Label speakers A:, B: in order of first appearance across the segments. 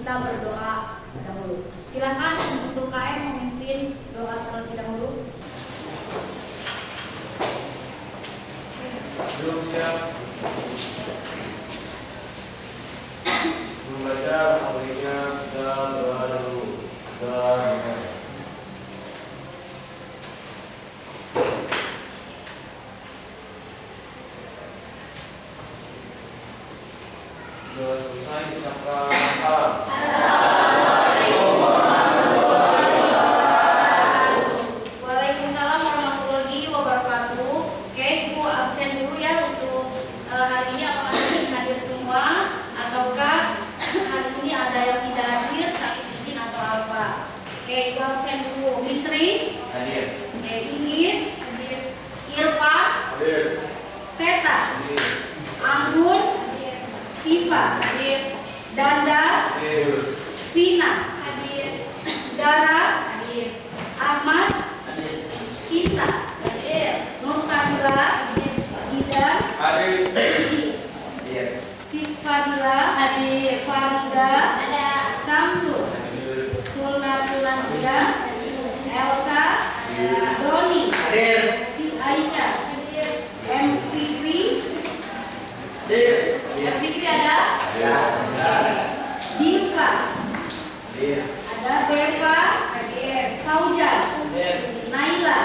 A: kita berdoa dahulu. Silakan untuk KM memimpin doa terlebih dahulu.
B: Belum siap membaca akhirnya kita doa dulu. Sudah selesai ucapkan salam.
A: Waalaikumsalam warahmatullahi wabarakatuh. Oke, Ibu absen dulu ya untuk hari ini. Apakah ini hadir semua ataukah hari ini ada yang tidak hadir, sakit izin atau apa? Oke, Ibu absen dulu. Misri
B: Hadir.
A: Oke, Ingin hadir. Irfan
B: Hadir.
A: Seta
B: Hadir.
A: Anggun Siva
C: Hadir.
A: Danda
B: Hadir.
A: Vina
C: Hadir.
A: Dara
C: Hadir.
A: Ahmad
B: Hadir.
A: Cinta Nur Fadila Jidan
B: Hadir.
A: Hadir. Fadila
C: Hadir.
A: Farida
C: Ada.
A: Samsul
B: Hadir.
A: Sulatulandia Elsa Doni
B: Hadir.
A: Siti Aisyah M. Fikri
B: Hadir.
A: M. Fikri ada Diva
B: Hadir.
A: ada Deva Faujan Naila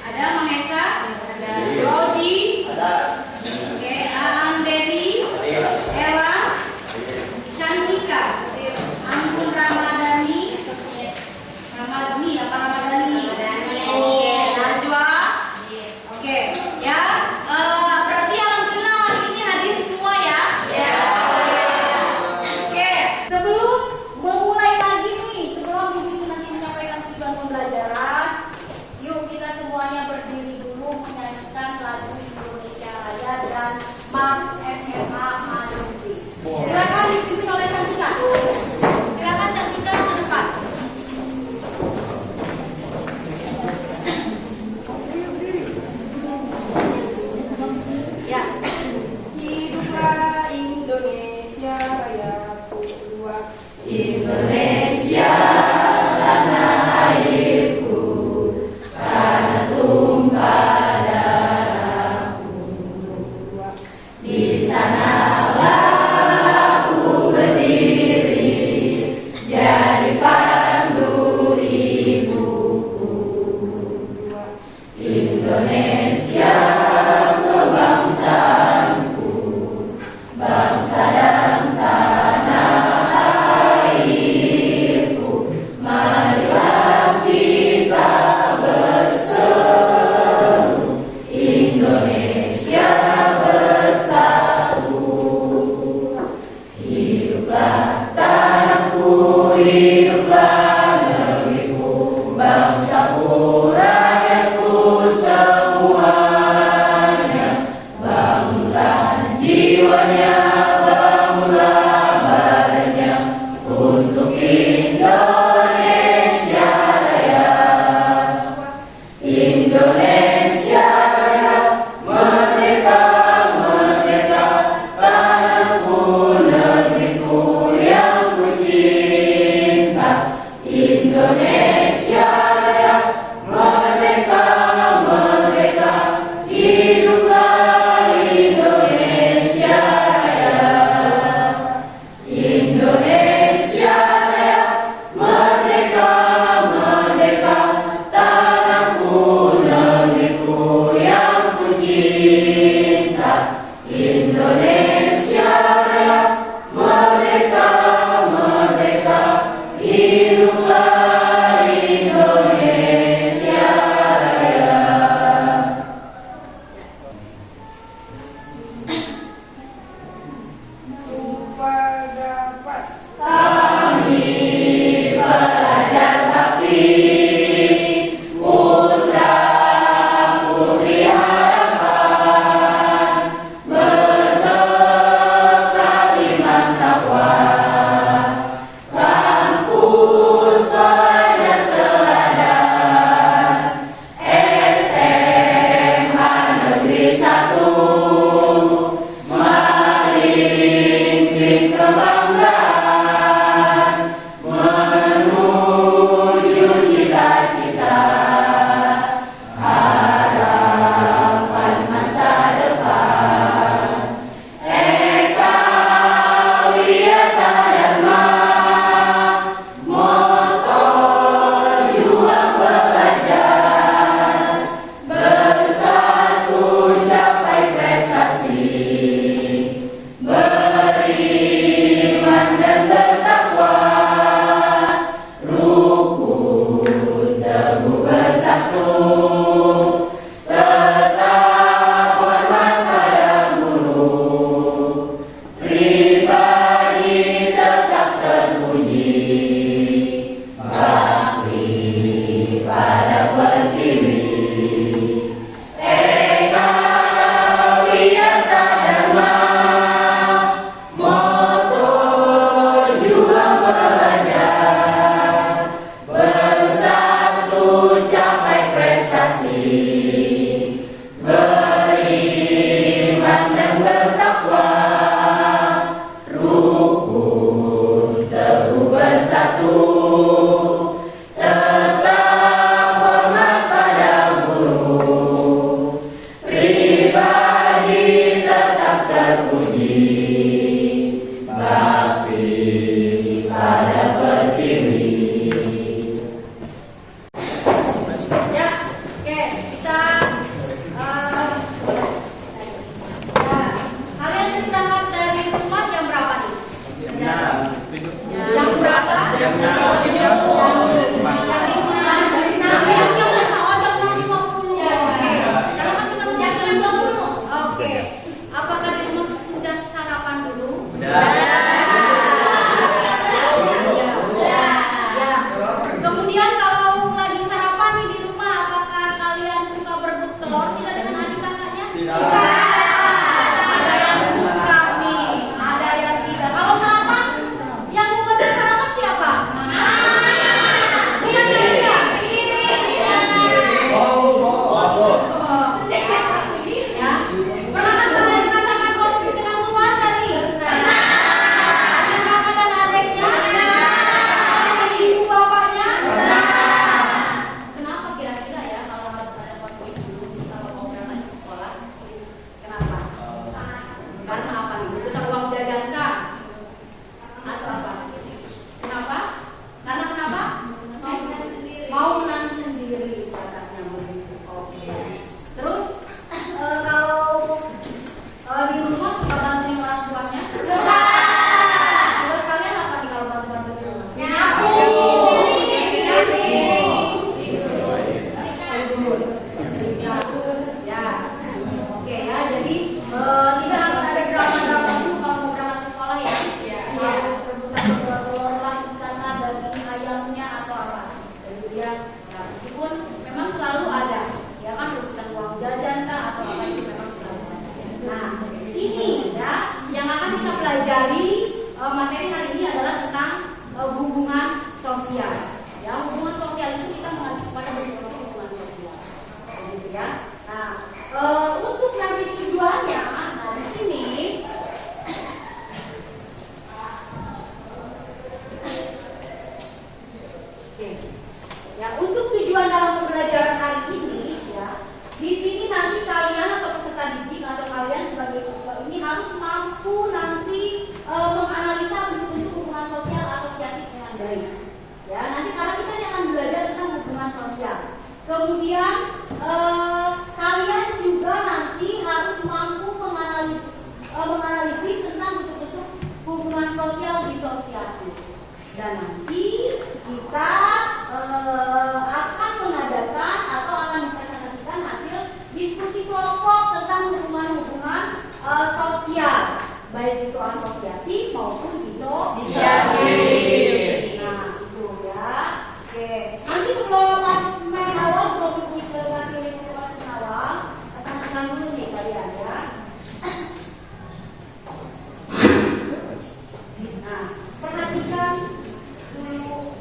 A: ada Mahesa Roji oke Aan Berry Ella Cantika Anggun Ramadhani apa Ramadhani oke Najwa oke ya berarti alhamdulillah hari ini hadir semua ya. Oke, sebelum memulai lagi nih, sebelum Bibi nanti menyampaikan tujuan pembelajaran, yuk kita semuanya berdiri dulu menyanyikan lagu Indonesia Raya dan Mars SMA Maluku. Silakan dipimpin oleh Cantika. Silakan Cantika ke depan. Ya.
C: Hiduplah Indonesia Raya kedua.
D: Indonesia tanah airku, tanah tumpah darahku. Di sanalah aku berdiri, jadi pandu ibuku. Indonesia kebangsaanku, bangsa dan tanah airku. Marilah kita berseru, Indonesia bersatu. Hiduplah tanahku, hiduplah negeriku, bangsaku, rakyatku semuanya. Bangunlah jiwanya, bangunlah badannya untuk Indonesia Raya. Indonesia Raya, merdeka, merdeka, tanahku, negeriku yang ku cinta. Indonesia Raya, merdeka, merdeka, hiduplah Indonesia Raya. bakti pada pertiwi.
A: Ya, oke, kita kalian berangkat dari rumah jam berapa nih?
B: Enam.
A: Jam berapa?
B: Jam 6.
A: Oke. Apakah di rumah sudah sarapan dulu?
B: Udah.
A: Ya. Kemudian kalau lagi sarapan nih di rumah, apakah kalian suka berebut telur tidak dengan adik kakaknya?
B: Tidak.
A: Ada yang suka nih, ada yang tidak. Kalau sarapan, yang membuat sarapan siapa? Iya, iya.
B: Oh.
A: Ya. Pernah kan kalian merasakan konflik dengan keluarga nih? Dengan kakak dan adiknya? Dengan ibu bapaknya? Kenapa kira-kira ya kalau harus ada konflik dulu kalau mau berangkat ke sekolah? Kenapa? Karena apa nih? Utang uang jajan kah? Atau apa? Kenapa? Karena kenapa? Mau menang sendiri katanya begitu. Oke. Terus kalau di rumah suka bantuin orang tuanya? Suka. Terus kalian apa nih kalau bantu-bantu di rumah? Nyapu. Ya. Oke ya. Jadi kita harus ada drama-drama dulu kalau mau berangkat ke sekolah ya. Harus rebutan telur lah, ikan lah, daging ayamnya atau apa. Jadi ya. Nah, meskipun memang selalu ada, ya kan rebutan uang jajan kah atau apa itu memang selalu ada. Nah, ini ya yang akan kita pelajari materi hari ini adalah tentang hubungan sosial. Ya, hubungan sosial itu kita mengacu pada berbagai hubungan sosial. Gitu ya. Nah, untuk nanti tujuannya, nah di sini oke. Ya, untuk tujuan dalam pembelajaran hari ini ya, di sini nanti kalian atau peserta didik atau kalian sebagai siswa ini harus mampu nanti menganalisa bentuk-bentuk hubungan sosial asosiatif dengan baik. Ya, nanti karena kita ini akan belajar tentang hubungan sosial. Kemudian kalian juga nanti harus mampu menganalisis tentang bentuk-bentuk hubungan sosial disosiatif. Dan nanti kita akan mengadakan atau akan mempresentasikan hasil diskusi kelompok tentang hubungan-hubungan sosial, baik itu asosiatif maupun disosiatif. Nah, itu ya. Oke. Nanti sebelum main awal, sebelum ibu kasih informasi awal, akan tekan dulu nih kalian ya. Nah, perhatikan dulu.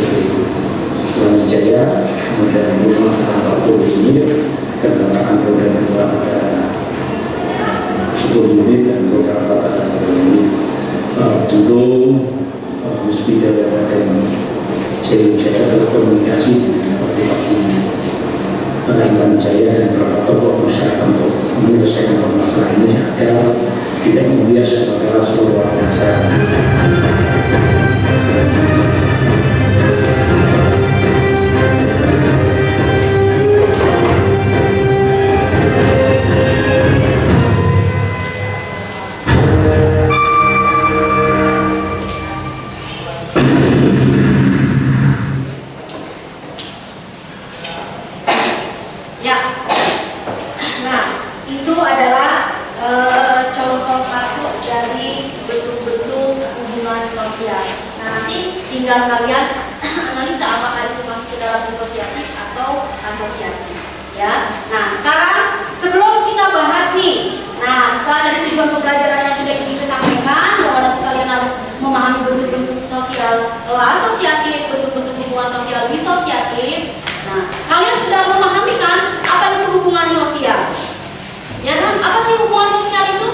E: suku Brawijaya, kemudian rumah Pak Unit, kendaraan roda 2 ada 10 unit dan roda 4 ada 2 unit. Tentu Musbida dan Sriwijaya berkomunikasi dengan Intan Jaya dan beberapa tokoh masyarakat untuk menyelesaikan permasalahan ini agar tidak membias masalah seluruh warga masyarakat.
A: Ya, nah itu adalah contoh kasus dari bentuk-bentuk hubungan sosial. Nah nanti tinggal kalian analisa apakah itu masuk ke dalam disosiatif atau asosiatif. Ya, nah sekarang sebelum kita bahas nih, nah setelah dari tujuan pembelajaran yang sudah kita sampaikan bahwa nanti kalian harus memahami bentuk-bentuk sosial asosiatif, bentuk-bentuk hubungan sosial disosiatif. Nah, kalian sudah memahami kan apa itu hubungan sosial? Ya kan? Apa sih hubungan sosial itu?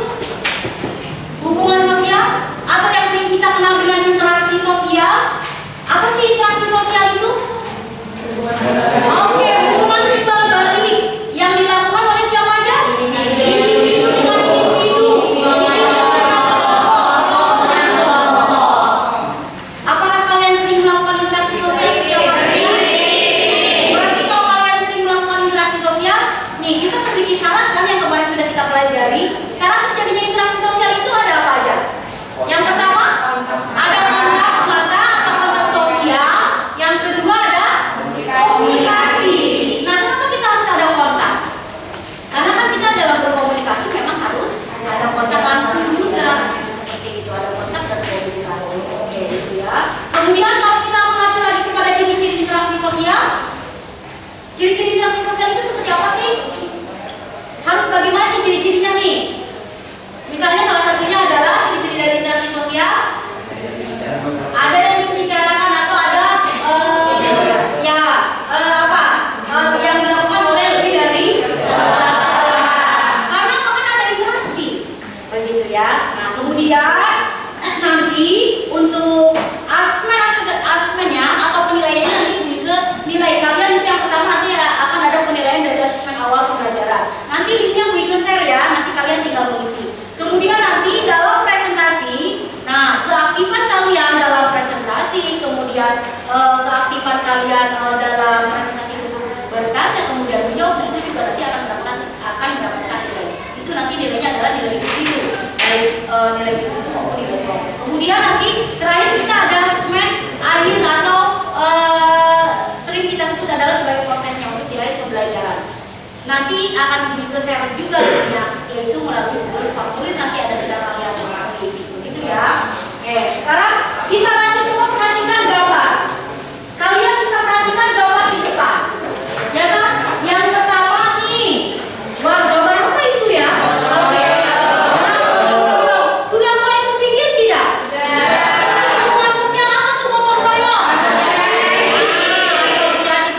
A: Hubungan sosial atau yang sering kita kenal dengan interaksi sosial. Apa sih interaksi sosial itu? Oke, hubungan timbal balik yang dilakukan oleh siapa aja? Individu dengan individu. Apakah kalian sering melakukan interaksi sosial setiap hari? Berarti kalau kalian sering melakukan interaksi sosial, nih kita memiliki syarat kan yang kemarin sudah kita pelajari. Syarat terjadinya interaksi sosial itu ada apa aja? Yang pertama, ada kontak mata atau kontak sosial. Yang kedua ada komunikasi. Nah, kenapa kita harus ada kontak? Karena kan kita dalam berkomunikasi memang harus ada kontak langsung juga. Seperti itu, ada kontak dan komunikasi. Oke, itu ya. Kemudian kalau kita mengacu lagi kepada ciri-ciri interaksi sosial, ciri-ciri interaksi sosial itu seperti apa sih? Harus bagaimana nih ciri-cirinya nih? Misalnya salah satunya adalah ciri-ciri dari interaksi sosial. Ada yang dibicarakan atau ada yang dilakukan oleh lebih dari karena apa kan ada interaksi begitu ya. Nah kemudian nanti untuk asesmennya atau penilaiannya nanti ke nilai kalian itu yang pertama nanti akan ada penilaian dari asesmen awal pembelajaran. Nanti linknya Google share ya, nanti kalian tinggal mengisi. Kemudian nanti dalam presentasi, nah keaktifan kalian dalam presentasi, kemudian keaktifan kalian dalam presentasi untuk bertanya kemudian menjawab, itu juga nanti akan mendapatkan nilai. Itu nanti nilainya adalah nilai individu, nilai individu maupun nilai kelompok. Kemudian nanti terakhir kita ada asesmen akhir atau sering kita sebut adalah sebagai prosesnya untuk nilai pembelajaran. Nanti akan Google share juga linknya, yaitu melalui Google Formulir, nanti ada tinggal kalian mengisi, begitu ya. Oke, sekarang kita lanjut coba perhatikan gambar. Kalian bisa perhatikan gambar di depan, ya kan? Yang pertama nih, wah gambar apa itu ya? Sudah mulai terpikir tidak? Hubungan sosial apa tuh gotong royong? Asosiatif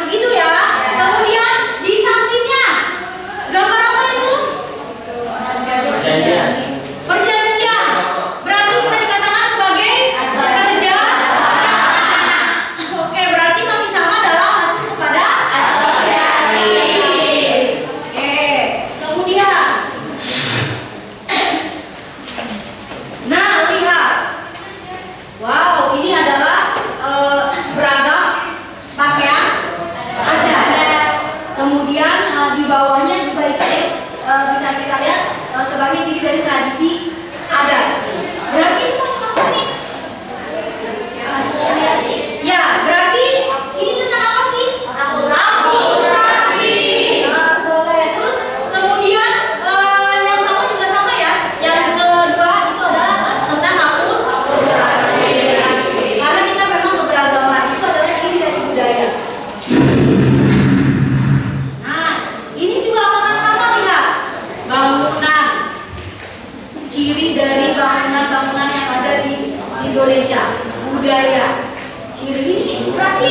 A: begitu ya. Kemudian di sampingnya gambar apa itu? Perjanjian. Berarti bisa dikatakan sebagai kerja. Oke, berarti masih sama dalam masuk kepada asosiatif. Oke, kemudian nah lihat. Wow, ini adalah beragam pakaian ada. Kemudian di bawahnya juga bisa kita lihat sebagai ciri dari tradisi ada. Berarti itu masuk apa nih? Ya, berarti ini tentang apa sih? Akulturasi. Boleh. Terus kemudian yang sama juga sama ya. Yang kedua itu adalah tentang akulturasi. Karena kita memang keberagaman itu adalah ciri dari budaya. Nah, ini juga apakah sama lihat? Bangunan. Ciri dari bangunan-bangunan yang ada di Indonesia, budaya. Ciri ini berarti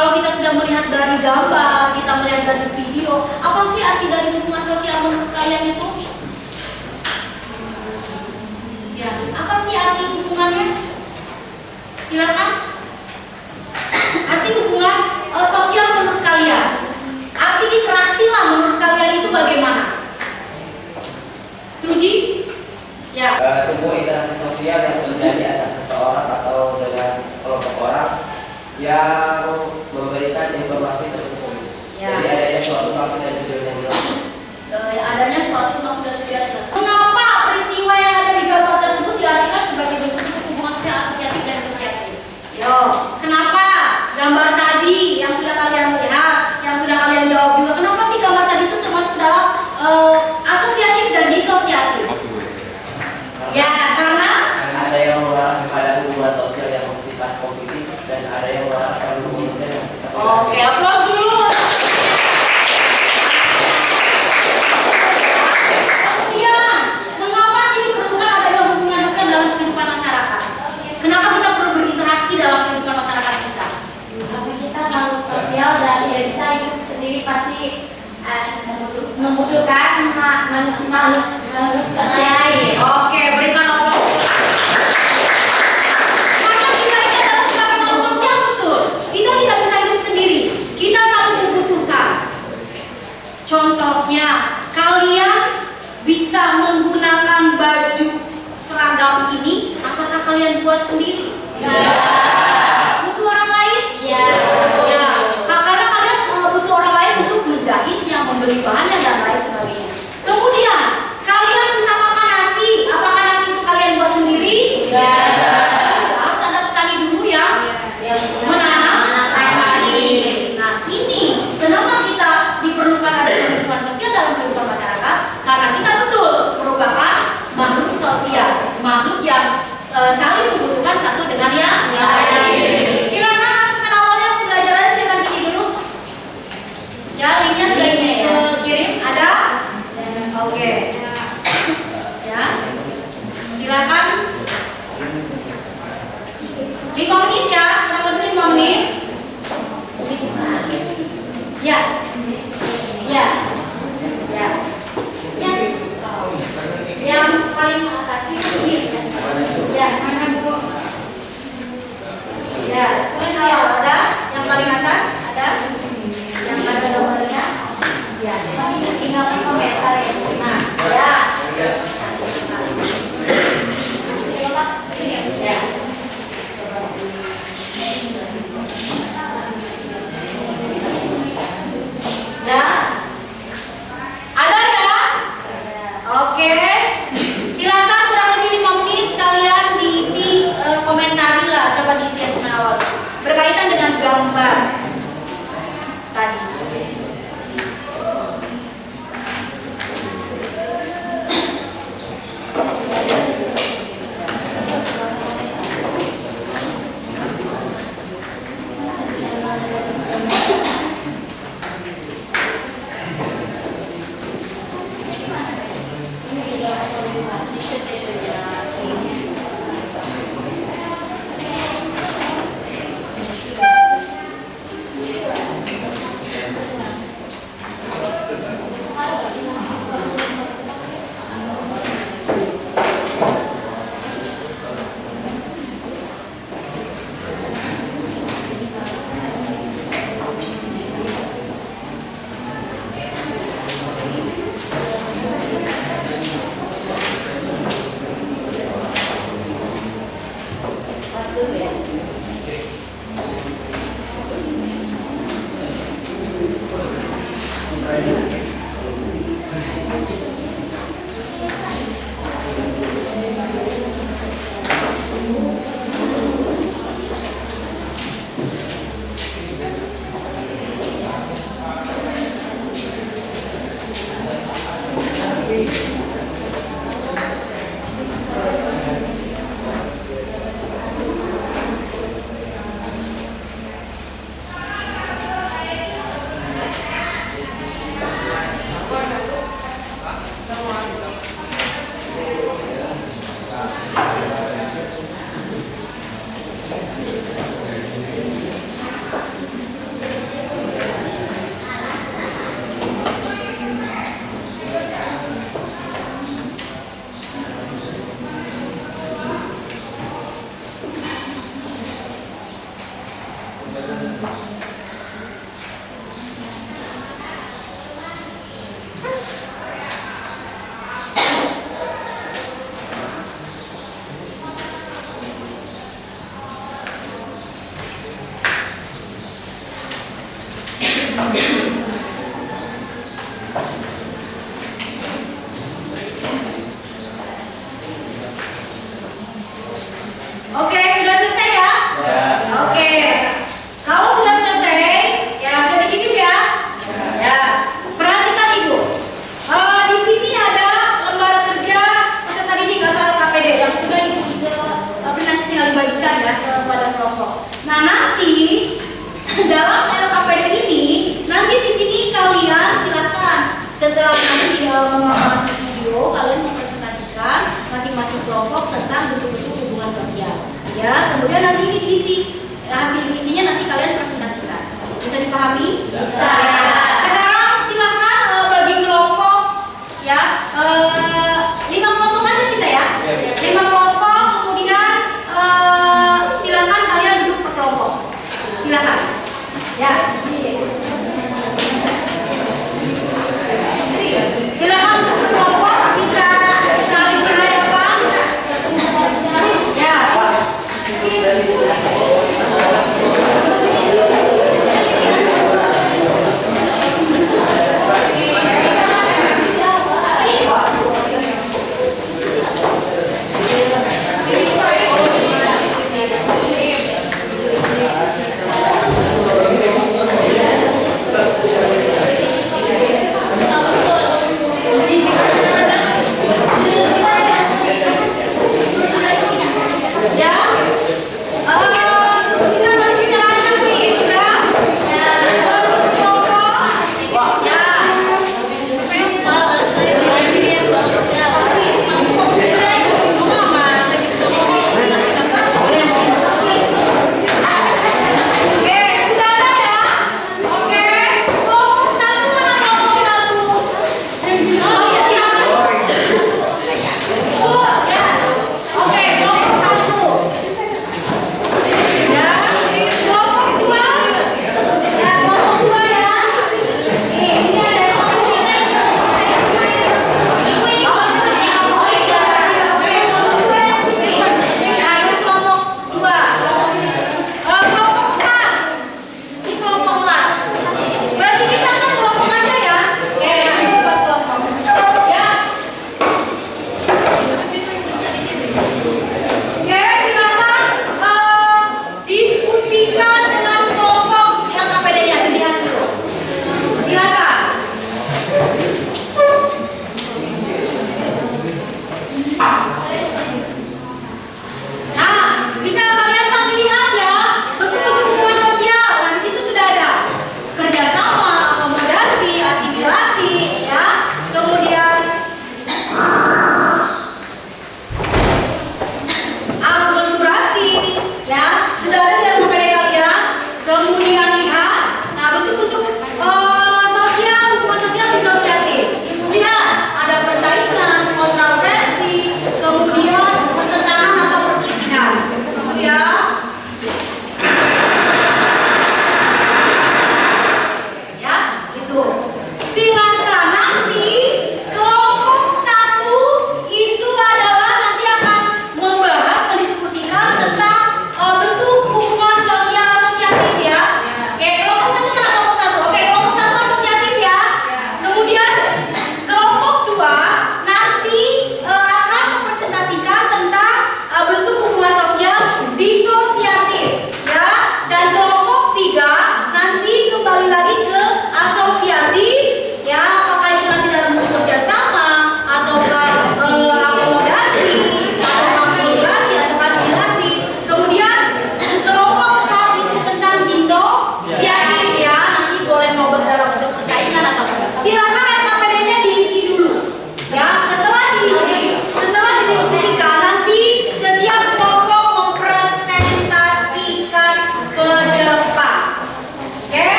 A: Kalau kita sudah melihat dari gambar, kita melihat dari video, apa sih arti dari hubungan sosial menurut kalian itu? Ya, apa sih arti hubungannya? Silakan. Arti hubungan sosial menurut kalian, arti interaksi lah menurut kalian itu bagaimana? Suji? Ya.
B: Sebuah interaksi sosial yang terjadi antara seseorang atau dengan sekelompok orang yang memberikan informasi tertentu.
A: Ya.
B: Jadi adanya suatu maksud dan tujuan yang jelas.
A: Adanya suatu maksud dan tujuan yang jelas. Mengapa peristiwa yang ada di gambar tersebut diartikan sebagai bentuk hubungan sosial asosiatif dan asosiatif? Yo, kenapa gambar tadi yang sudah kalian lihat, yang sudah kalian jawab juga, kenapa sih gambar tadi itu termasuk dalam asosiatif dan disosiatif? Ya, karena
B: Ada yang mengarah kepada hubungan sosial yang bersifat positif dan ada yang mengarah kepada hubungan sosial yang bersifat negatif.
A: oke, aplaus dulu. Kemudian, mengapa sih diperlukan adanya hubungan sosial dalam kehidupan masyarakat? Kenapa kita perlu berinteraksi dalam kehidupan masyarakat kita?
D: Tapi kita makhluk sosial dan tidak bisa hidup sendiri, pasti membutuhkan manusia makhluk sosial.
A: Oke, berikan aplaus. Karena kita ini adalah sebagai makhluk sosial, betul. Kita tidak bisa hidup sendiri. Kita saling membutuhkan. Contohnya, kalian bisa menggunakan baju seragam ini, apakah kalian buat sendiri? Butuh orang lain?
D: Iya.
A: Ya, karena kalian butuh orang lain untuk menjahitnya, membeli bahannya dan lain sebagainya. Kemudian, kalian bisa makan nasi. Apakah nasi itu kalian buat sendiri?
D: Iya.
A: Harus ada petani dulu yang menanam padi. Nah, ini kenapa kita diperlukan ada kehidupan sosial dalam kehidupan masyarakat? Karena kita betul merupakan makhluk sosial, makhluk yang saling membutuhkan satu dengan yang lain. Silakan masukan awalnya pembelajarannya silakan di sini dulu. Ya, linknya sudah dikirim. Ada? Oke. Ya. Silakan. 5 menit ya, kurang lebih 5 menit. Ya. Ya. Ya. Ya. Yang paling atas ini. Ya, mana Bu? Ya, ada yang paling atas, ada yang ada gambarnya. Ya, tinggal komentar ya. Nah, ya. Ya. Ya. Ada ya? Oke. Silakan kurang lebih 5 menit kalian diisi komentari lah, coba diisi yang awal. Berkaitan dengan gambar tadi. mengamati video, kalian mempresentasikan masing-masing kelompok tentang bentuk-bentuk hubungan sosial. Ya, kemudian nanti ini diisi, hasil isinya nanti kalian presentasikan. Bisa dipahami?
D: Bisa.
A: Sekarang silakan bagi kelompok, ya, 5 kelompok aja kita ya. 5 kelompok, kemudian silakan kalian duduk per kelompok. Silakan. Ya. Silakan untuk kelompok bisa saling berhadapan. Ya.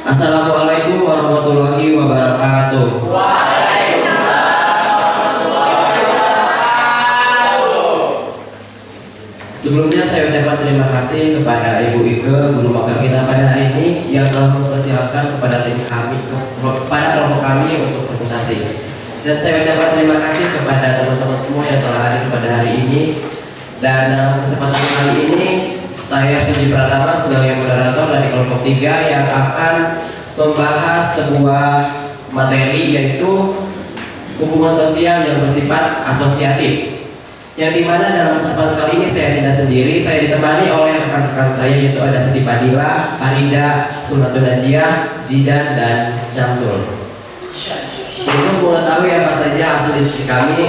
B: Assalamualaikum warahmatullahi wabarakatuh. Sebelumnya saya ucapkan terima kasih kepada Ibu Ike, guru magang kita pada hari ini yang telah mempersilahkan kepada tim kami, kepada kelompok kami untuk presentasi. Dan saya ucapkan terima kasih kepada teman-teman semua yang telah hadir pada hari ini. Dan dalam kesempatan kali ini saya Suji Pratama sebagai moderator dari kelompok 3 yang akan membahas sebuah materi yaitu hubungan sosial yang bersifat asosiatif. Yang dimana dalam kesempatan kali ini saya tidak sendiri, saya ditemani oleh rekan-rekan saya yaitu ada Siti Padilla, Arida, Sunatun Najiyah, Zidan, dan Syamsul. Untuk mengetahui apa saja hasil diskusi kami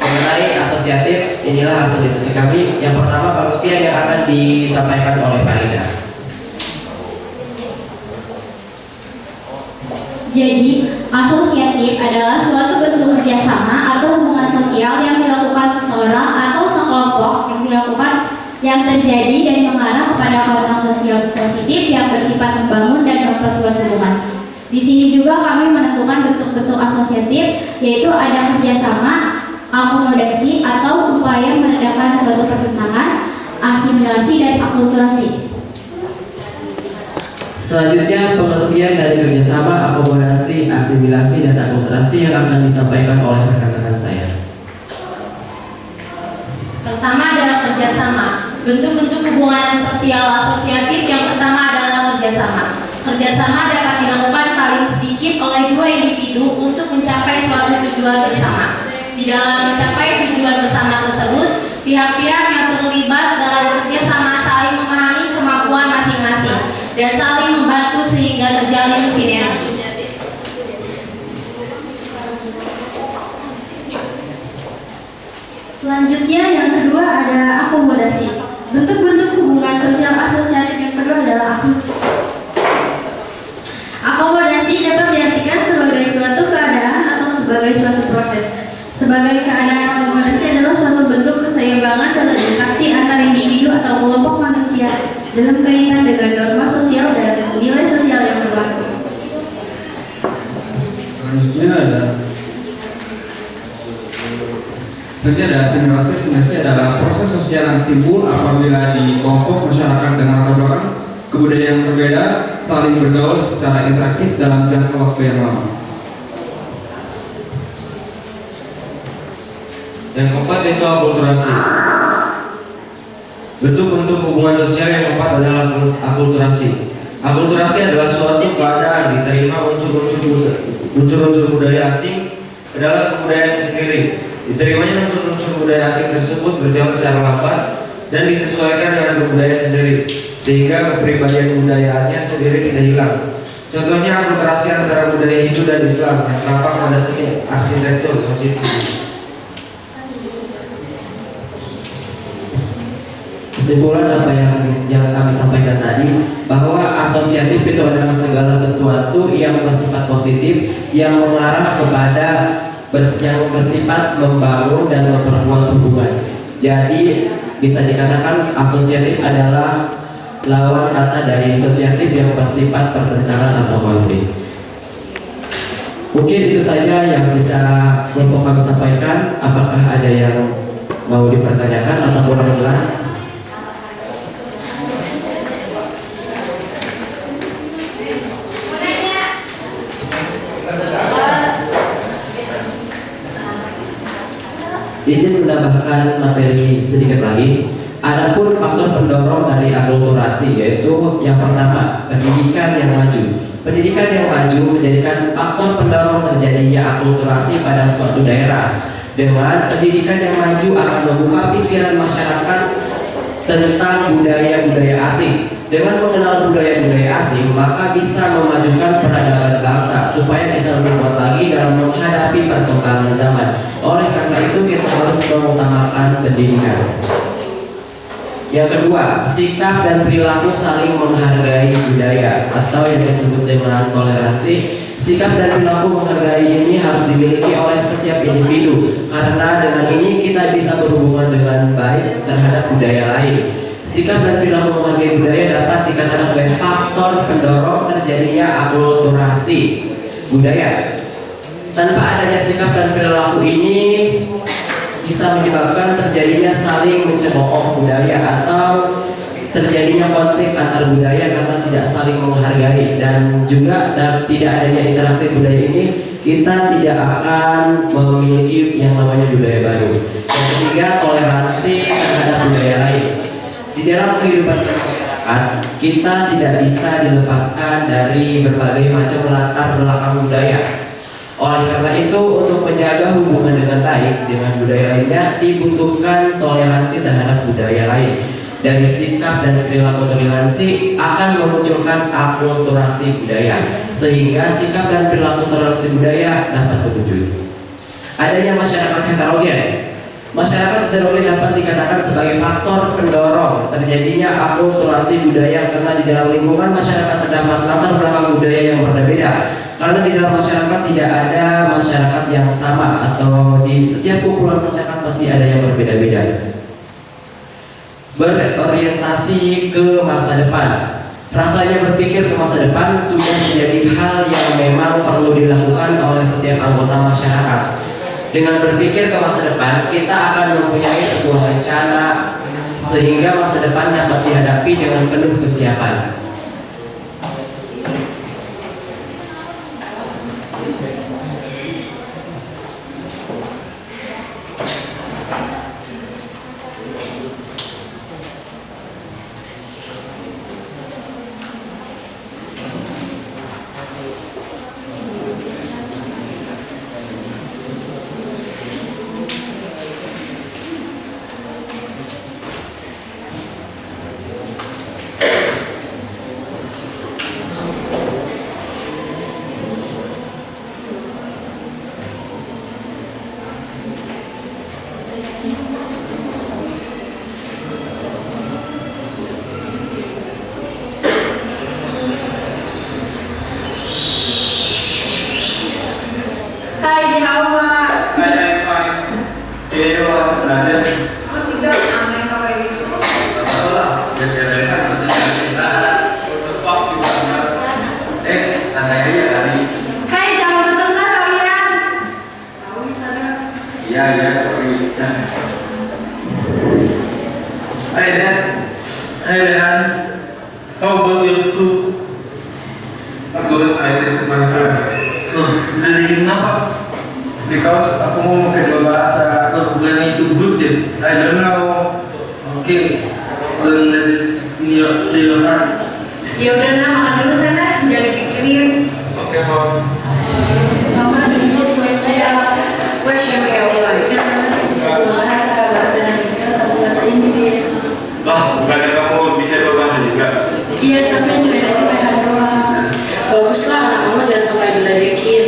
B: mengenai asosiatif, inilah hasil diskusi kami. Yang pertama pengertian yang akan disampaikan oleh Pak Rida.
D: Jadi, asosiatif adalah suatu bentuk kerjasama atau hubungan sosial yang dilakukan seseorang atau sekelompok yang terjadi dan mengarah kepada hal sosial positif yang bersifat membangun dan memperkuat hubungan. Di sini juga kami menentukan bentuk-bentuk asosiatif, yaitu ada kerjasama, akomodasi atau upaya meredakan suatu pertentangan, asimilasi dan akulturasi.
B: Selanjutnya, pengertian dari kerjasama, akomodasi, asimilasi, dan akulturasi yang akan disampaikan oleh rekan-rekan saya.
D: Pertama adalah kerjasama. Bentuk-bentuk hubungan sosial asosiatif yang pertama adalah kerjasama. Kerjasama dapat dilakukan paling sedikit oleh dua individu untuk mencapai suatu tujuan bersama. Di dalam mencapai tujuan bersama tersebut, pihak-pihak yang terlibat dalam kerjasama saling memahami kemampuan masing-masing dan saling membantu sehingga terjalin sinergi. Selanjutnya yang kedua adalah akomodasi. Bentuk-bentuk hubungan sosial asosiatif yang kedua adalah akomodasi dapat diartikan sebagai suatu keadaan atau sebagai suatu proses. Sebagai keadaan, akomodasi adalah suatu bentuk keseimbangan dalam interaksi antar individu atau kelompok manusia dalam kaitan dengan norma sosial dan nilai sosial yang berlaku.
F: Selanjutnya ada asimilasi. Asimilasi adalah proses sosial yang timbul apabila di kelompok masyarakat dengan latar belakang kebudayaan yang berbeda saling bergaul secara interaktif dalam jangka waktu yang lama.
G: Yang keempat yaitu akulturasi. Bentuk-bentuk hubungan sosial yang keempat adalah akulturasi. Akulturasi adalah suatu keadaan diterima unsur-unsur budaya asing ke dalam kebudayaan sendiri. Diterimanya unsur-unsur budaya asing tersebut berjalan secara lambat dan disesuaikan dengan kebudayaan sendiri, sehingga kepribadian budayaannya sendiri tidak hilang. Contohnya akulturasi antara budaya Hindu dan Islam yang tampak pada seni arsitektur positif.
B: Kesimpulan apa yang kami sampaikan tadi, bahwa asosiatif itu adalah segala sesuatu yang bersifat positif yang mengarah kepada yang bersifat membangun dan memperkuat hubungan. Jadi bisa dikatakan asosiatif adalah lawan kata dari disosiatif yang bersifat pertentangan atau konflik. Mungkin itu saja yang bisa kelompok kami sampaikan. Apakah ada yang mau dipertanyakan atau kurang jelas? Izin menambahkan materi sedikit lagi. Adapun faktor pendorong dari akulturasi yaitu yang pertama, pendidikan yang maju. Pendidikan yang maju menjadikan faktor pendorong terjadinya akulturasi pada suatu daerah. Dengan pendidikan yang maju akan membuka pikiran masyarakat tentang budaya-budaya asing. Dengan mengenal budaya-budaya asing, maka bisa memajukan peradaban bangsa supaya bisa lebih kuat lagi dalam menghadapi perkembangan zaman. Oleh karena itu kita harus mengutamakan pendidikan. Yang kedua, sikap dan perilaku saling menghargai budaya atau yang disebut dengan toleransi. Sikap dan perilaku menghargai ini harus dimiliki oleh setiap individu, karena dengan ini kita bisa berhubungan dengan baik terhadap budaya lain. Sikap dan perilaku menghargai budaya dapat dikatakan sebagai faktor pendorong terjadinya akulturasi budaya. Tanpa adanya sikap dan perilaku ini bisa menyebabkan terjadinya saling mencemooh budaya atau terjadinya konflik antar budaya karena tidak saling menghargai, dan juga tidak adanya interaksi budaya ini kita tidak akan memiliki yang namanya budaya baru. Yang ketiga, toleransi terhadap budaya lain. Di dalam kehidupan masyarakat kita tidak bisa dilepaskan dari berbagai macam latar belakang budaya. Oleh karena itu, untuk menjaga hubungan dengan baik dengan budaya lainnya dibutuhkan toleransi terhadap budaya lain. Dari sikap dan perilaku toleransi akan memunculkan akulturasi budaya, sehingga sikap dan perilaku toleransi budaya dapat terwujud. Adanya masyarakat heterogen. Masyarakat heterogen dapat dikatakan sebagai faktor pendorong terjadinya akulturasi budaya, karena di dalam lingkungan masyarakat terdapat latar belakang budaya yang berbeda. Karena di dalam masyarakat tidak ada masyarakat yang sama, atau di setiap kumpulan masyarakat pasti ada yang berbeda-beda. Berorientasi ke masa depan. Rasanya berpikir ke masa depan sudah menjadi hal yang memang perlu dilakukan oleh setiap anggota masyarakat. Dengan berpikir ke masa depan, kita akan mempunyai sebuah rencana sehingga masa depan dapat dihadapi dengan penuh kesiapan.
A: Hei, jangan bertengkar kalian.
H: Hi Rehan, how about your school? Good, I tested my friend. Jadi kenapa? Because aku mau pakai dua bahasa, bukan itu good yet. I don't know. Okay, learn your
C: Ya udah nah, makan dulu sana, jangan dipikirin.
H: Okay, Mom.
C: Mama ini question ya Allah. Bahasa Indonesia sama bahasa Inggris.
G: Bukannya kamu bisa dua bahasa juga?
C: Iya, tapi nilainya PH doang. Baguslah, anak mama jangan sampai diledekin.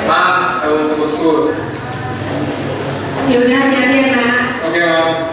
H: Ma, I want to go school.
C: Ya udah, hati-hati ya nak.
H: Okay, Mom.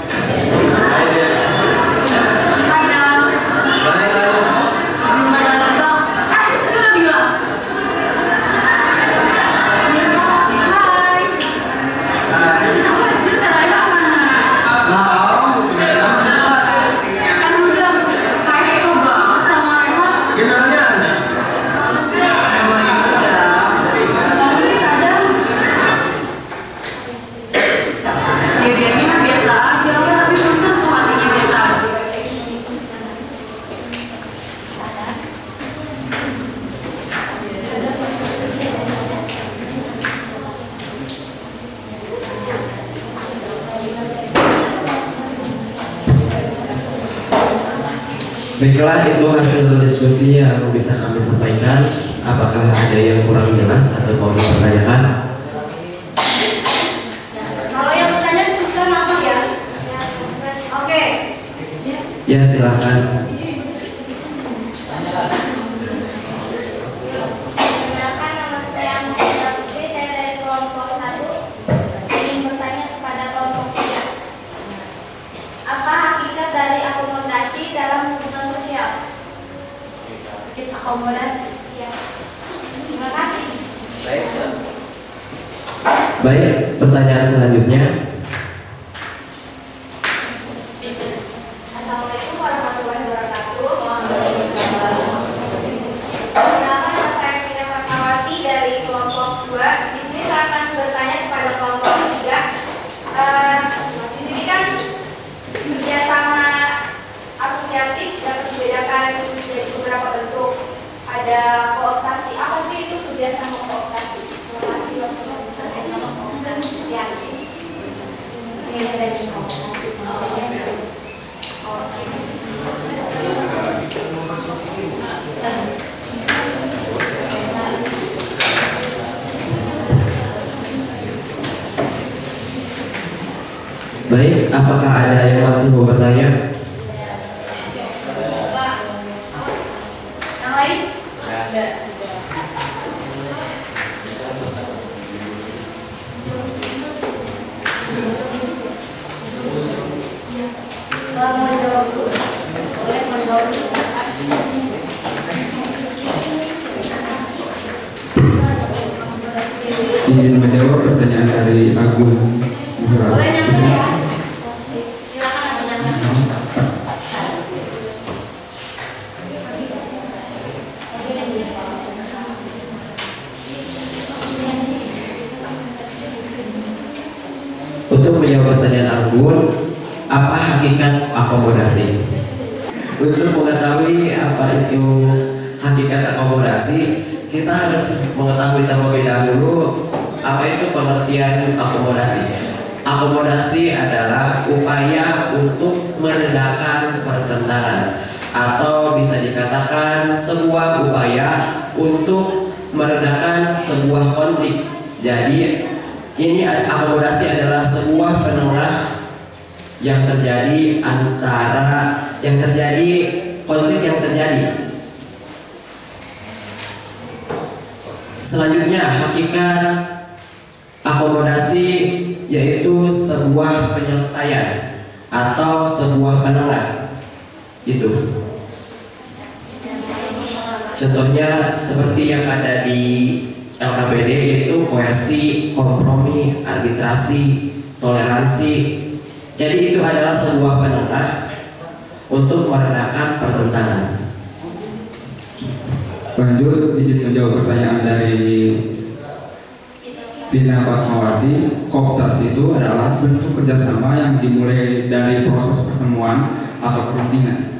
B: Baiklah, itu hasil diskusi yang bisa kami sampaikan. Apakah ada yang kurang jelas atau mau dipertanyakan?
A: Kalau yang bertanya sebutkan nama ya. Oke.
B: Ya, silakan.
I: Perkenalkan, nama saya Muhammad Putri, saya dari kelompok 1. Ingin bertanya kepada kelompok 3. Apa hakikat dari akomodasi dalam hubungan sosial?
C: Akomodasi.
I: Ya. Terima kasih.
B: Baik, pertanyaan selanjutnya.
I: Assalamualaikum warahmatullahi wabarakatuh. Perkenalkan, nama saya Fina Fatmawati dari kelompok 2. Di sini saya akan bertanya kepada kelompok 3. Di sini kan kerjasama asosiatif dapat dibedakan menjadi beberapa bentuk. Ada kooptasi. Apa sih itu kerjasama kooptasi? Terima kasih. Ya. Ini dari kooptasi.
B: Baik, apakah ada yang masih mau bertanya?
A: Yang lain? Kalau mau jawab dulu, boleh mau jawab dulu.
F: Ingin menjawab pertanyaan dari Agun.
A: Boleh nyampe ya. Silakan aku nyampe.
B: Untuk menjawab pertanyaan Agun, apa hakikat akomodasi? Untuk mengetahui apa itu hakikat akomodasi, kita harus mengetahui terlebih dahulu apa itu pengertian akomodasi. Akomodasi adalah upaya untuk meredakan pertentangan, atau bisa dikatakan sebuah upaya untuk meredakan sebuah konflik. Jadi ini akomodasi adalah sebuah penengah yang terjadi konflik yang terjadi. Selanjutnya, hakikat akomodasi yaitu sebuah penyelesaian atau sebuah penengah. Itu. Contohnya seperti yang ada di LKPD, yaitu koersi, kompromi, arbitrasi, toleransi. Jadi itu adalah sebuah penengah untuk meredakan pertentangan.
F: Lanjut, izin menjawab pertanyaan dari Dina Fatmawati. Kooptasi itu adalah bentuk kerjasama yang dimulai dari proses pertemuan atau perundingan.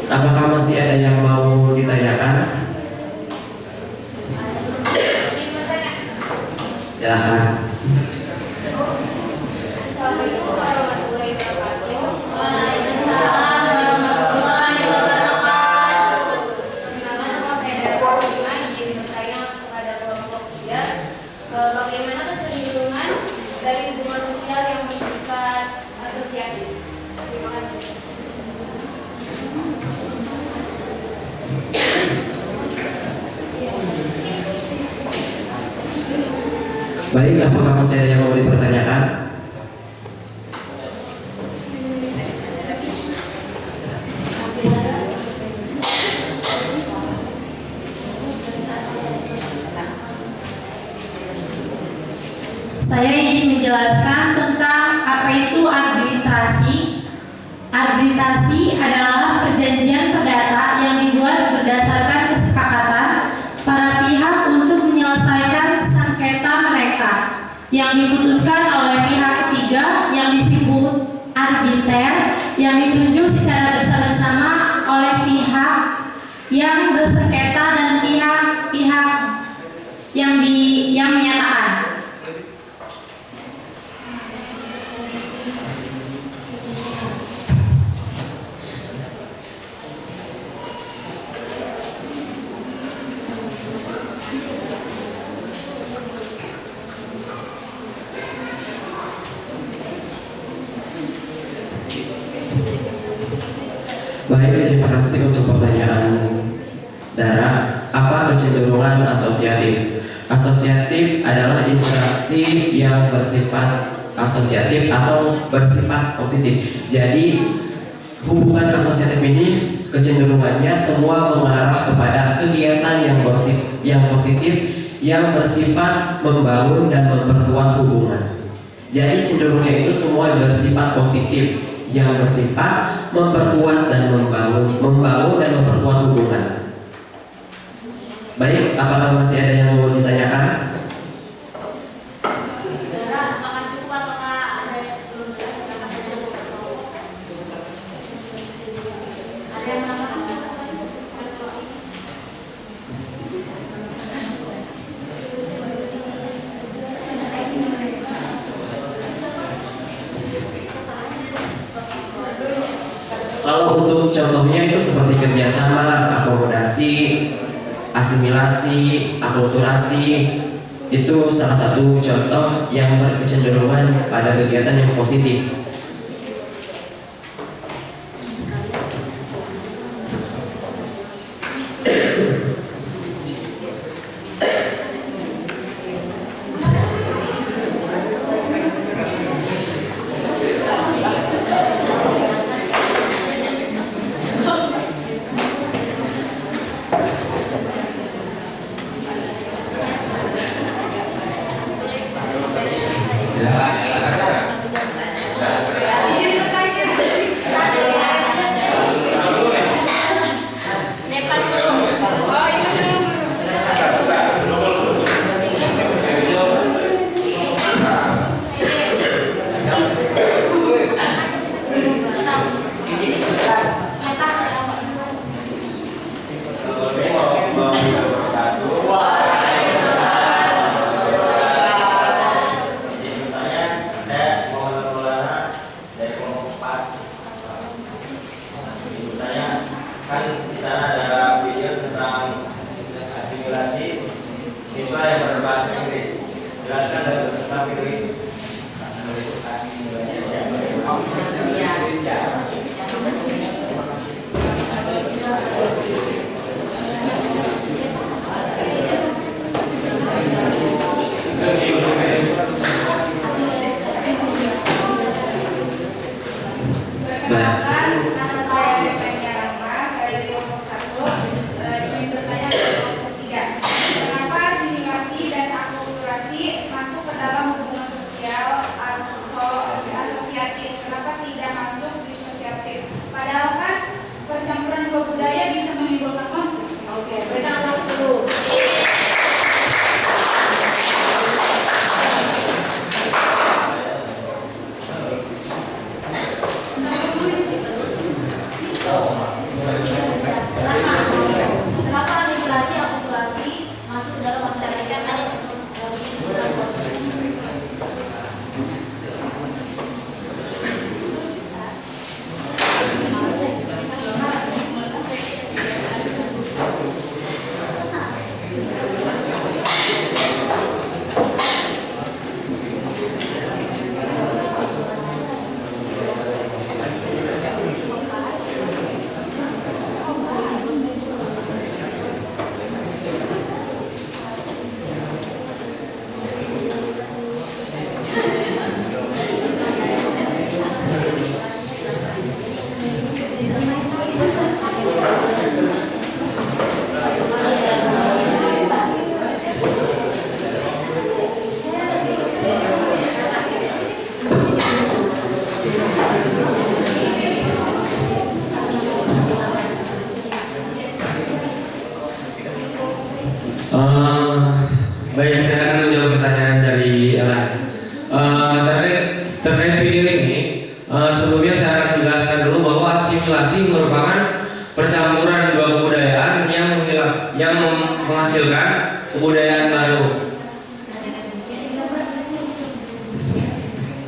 B: Apakah masih ada yang mau ditanyakan? Silakan.
I: Assalamualaikum warahmatullahi wabarakatuh. Perkenalkan, nama saya Dara Fatima, izin bertanya kepada kelompok 3. Bagaimana kecenderungan dari hubungan sosial yang bersifat asosiatif? Terima kasih.
B: Baik, apakah masih ada yang mau dipertanyakan?
C: Saya izin menjelaskan tentang apa itu arbitrasi. Arbitrasi adalah perjanjian perdata yang dibuat berdasarkan kesepakatan para pihak untuk menyelesaikan sengketa mereka yang diputuskan oleh pihak ketiga yang disebut arbiter, yang ditunjuk secara bersama-sama oleh pihak yang bersengketa dan pihak-pihak yang menyatakan.
B: Baik, terima kasih untuk pertanyaan Dara. Apa kecenderungan asosiatif? Asosiatif adalah interaksi yang bersifat asosiatif atau bersifat positif. Jadi hubungan asosiatif ini kecenderungannya semua mengarah kepada kegiatan yang positif yang bersifat membangun dan memperkuat hubungan. Jadi cenderungnya itu semua bersifat positif yang bersifat memperkuat dan membangun dan memperkuat hubungan. Baik, apakah masih ada yang mau ditanyakan?
A: Apakah cukup ataukah ada yang belum ditanyakan? Ada yang menambahkan?
B: Kalau untuk contohnya itu seperti kerjasama, akomodasi, asimilasi, akulturasi, itu salah satu contoh yang berkecenderungan pada kegiatan yang positif.
G: Baik, saya akan menjawab pertanyaan dari Ellen. Terkait video ini, sebelumnya saya akan menjelaskan dulu bahwa asimilasi merupakan percampuran dua kebudayaan yang menghasilkan kebudayaan baru.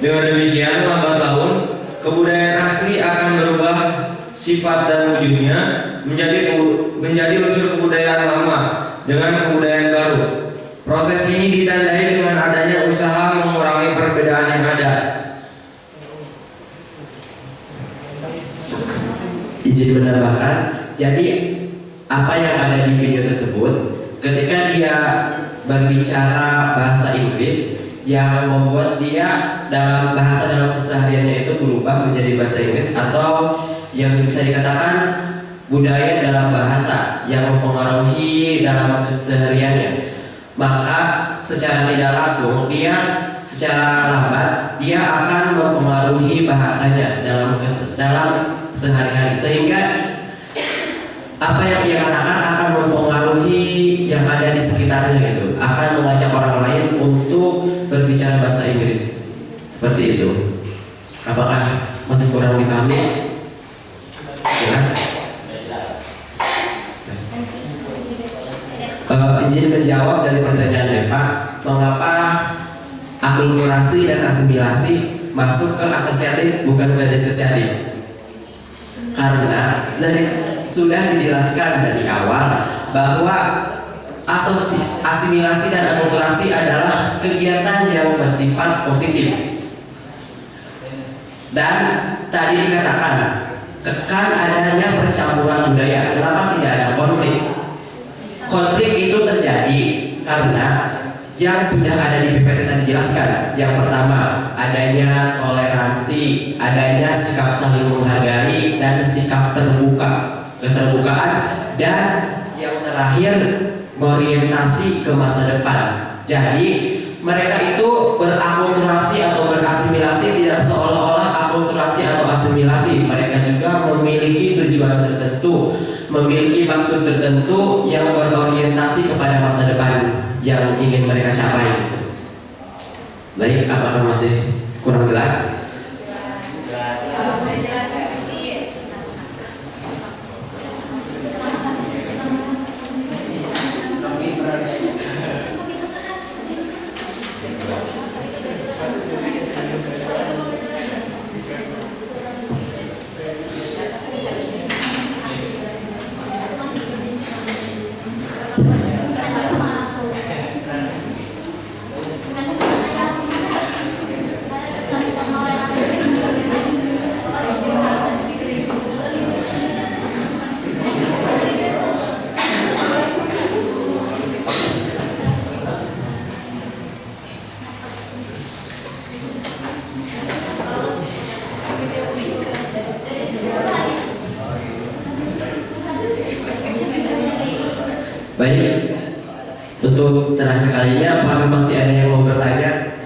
G: Dengan demikian, lambat laun kebudayaan asli akan berubah sifat dan wujudnya menjadi unsur kebudayaan lama dengan kebudayaan baru. Proses ini ditandai dengan adanya usaha mengurangi perbedaan yang ada.
B: Izin menambahkan, jadi apa yang ada di video tersebut, ketika dia berbicara bahasa Inggris, yang membuat dia dalam kesehariannya itu berubah menjadi bahasa Inggris, atau yang bisa dikatakan budaya dalam bahasa yang mempengaruhi dalam kesehariannya, maka secara tidak langsung dia secara lambat dia akan mempengaruhi bahasanya dalam sehari-hari, sehingga apa yang dia katakan akan mempengaruhi yang ada di sekitarnya, gitu, akan mengajak orang lain untuk berbicara bahasa Inggris seperti itu. Apakah masih kurang dipahami? Jelas? Izin menjawab dari pertanyaan Pak, mengapa akulturasi dan asimilasi masuk ke asosiatif bukan ke disosiatif? Karena sudah dijelaskan dari awal bahwa asimilasi dan akulturasi adalah kegiatan yang bersifat positif. Dan tadi dikatakan kan adanya percampuran budaya. Kenapa tidak ada konflik? Konflik itu terjadi karena yang sudah ada di PPT tadi dijelaskan. Yang pertama, adanya toleransi, adanya sikap saling menghargai dan sikap keterbukaan, dan yang terakhir orientasi ke masa depan. Jadi mereka itu berakulturasi atau berasimilasi tidak seolah-olah akulturasi atau asimilasi. Mereka juga memiliki tujuan tertentu, memiliki maksud tertentu yang berorientasi kepada masa depan yang ingin mereka capai. Baik, apakah masih kurang jelas? Baik, untuk terakhir kalinya, apakah masih ada yang mau bertanya?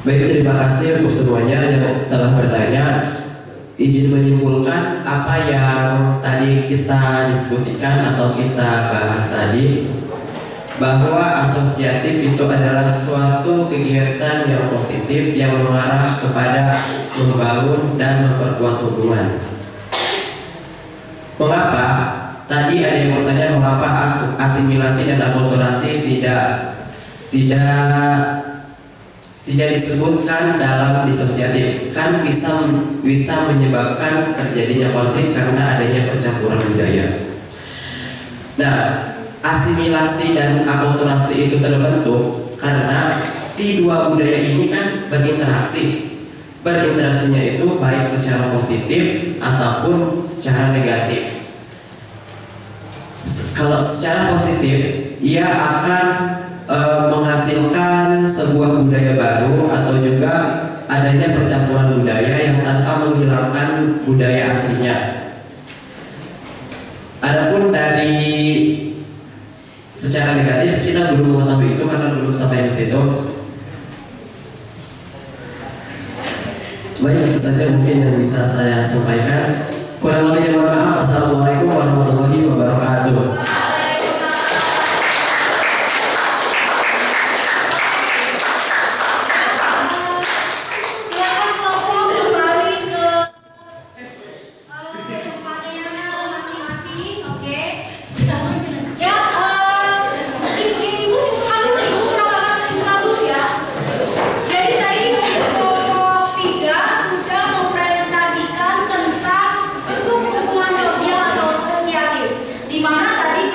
B: Baik, terima kasih untuk semuanya yang telah bertanya. Izin menyimpulkan apa yang tadi kita diskusikan atau kita bahas tadi, bahwa asosiatif itu adalah suatu kegiatan yang positif yang mengarah kepada membangun dan memperkuat hubungan. Mengapa? Tadi ada yang bertanya mengapa asimilasi dan akulturasi tidak disebutkan dalam disosiatif. Kan bisa menyebabkan terjadinya konflik karena adanya percampuran budaya. Nah, asimilasi dan akulturasi itu terbentuk karena si dua budaya ini kan berinteraksi. Berinteraksinya itu baik secara positif ataupun secara negatif. Kalau secara positif, ia akan menghasilkan sebuah budaya baru atau juga adanya percampuran budaya yang tanpa menghilangkan budaya aslinya. Adapun dari secara negatif kita belum mengetahui itu karena belum sampai ke situ. Baik, itu saja mungkin yang bisa saya sampaikan. Kurang lebihnya mohon maaf. Assalamualaikum warahmatullahi wabarakatuh.
A: Silakan kelompok kembali ke tempatnya masing-masing, oke? Ya, ibu kurang banget kesimpulan dulu ya. Jadi tadi kelompok 3 sudah mempresentasikan tentang bentuk hubungan sosial atau asosiatif, di mana tadi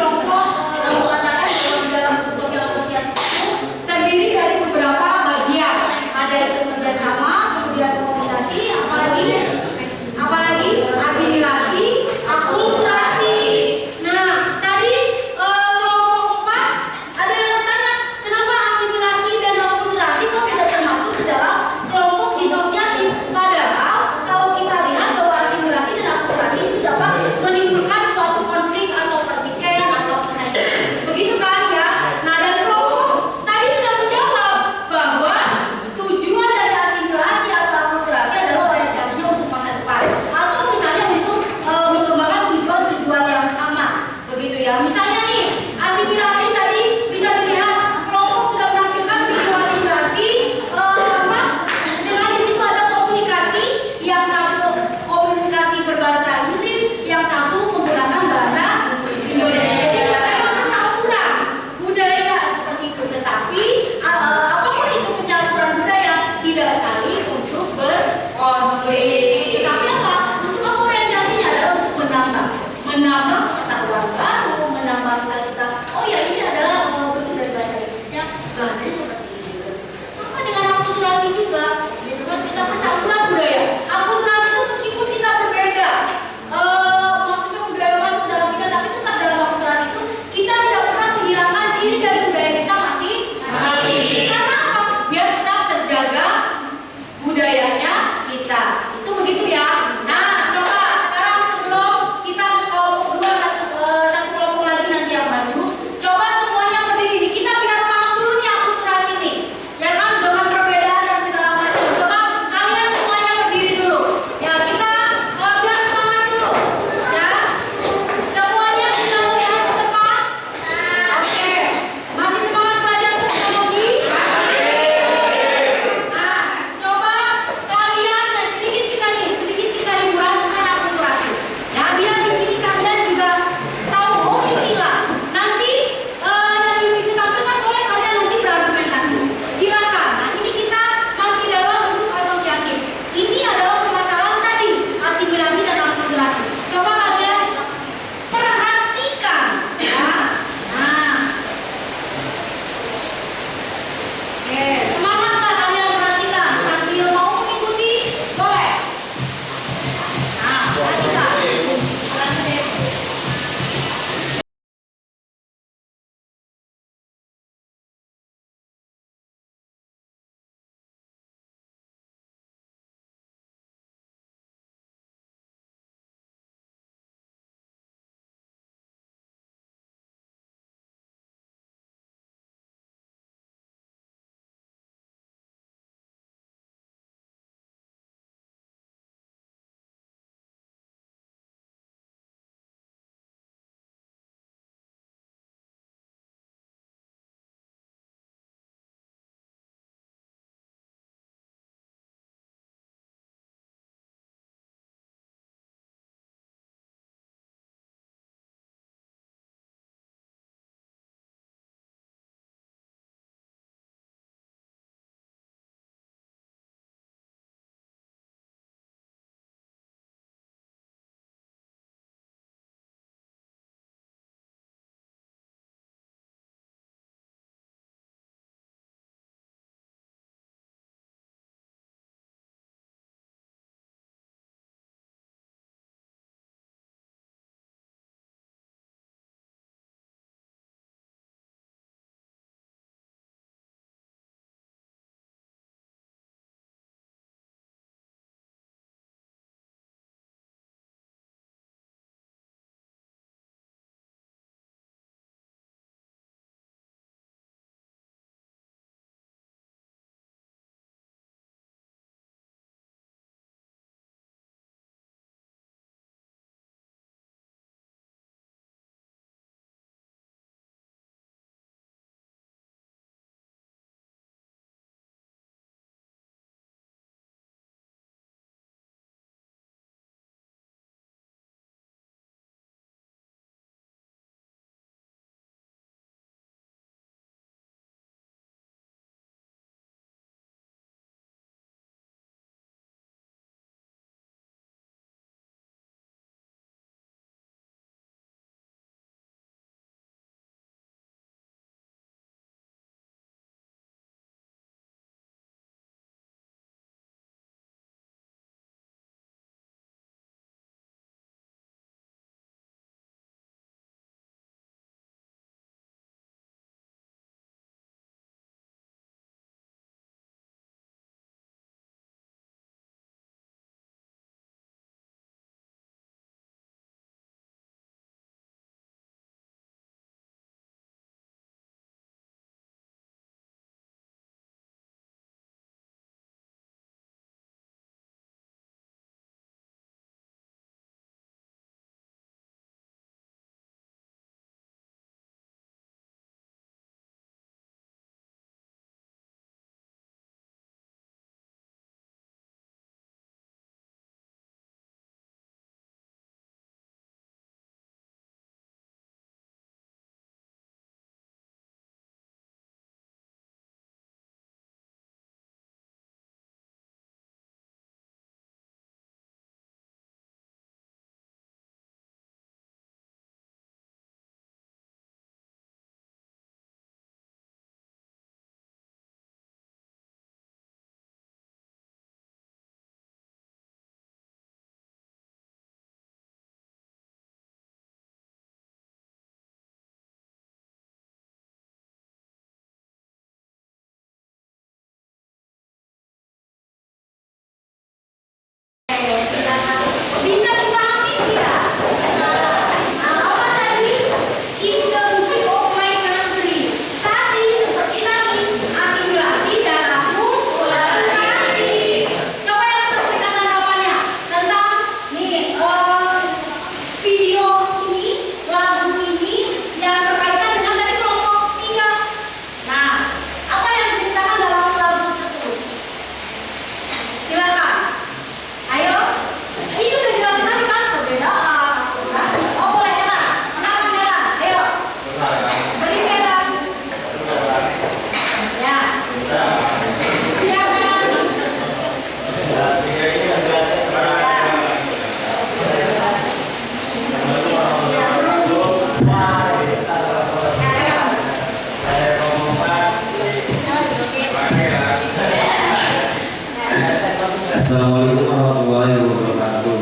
G: Assalamualaikum warahmatullahi wabarakatuh.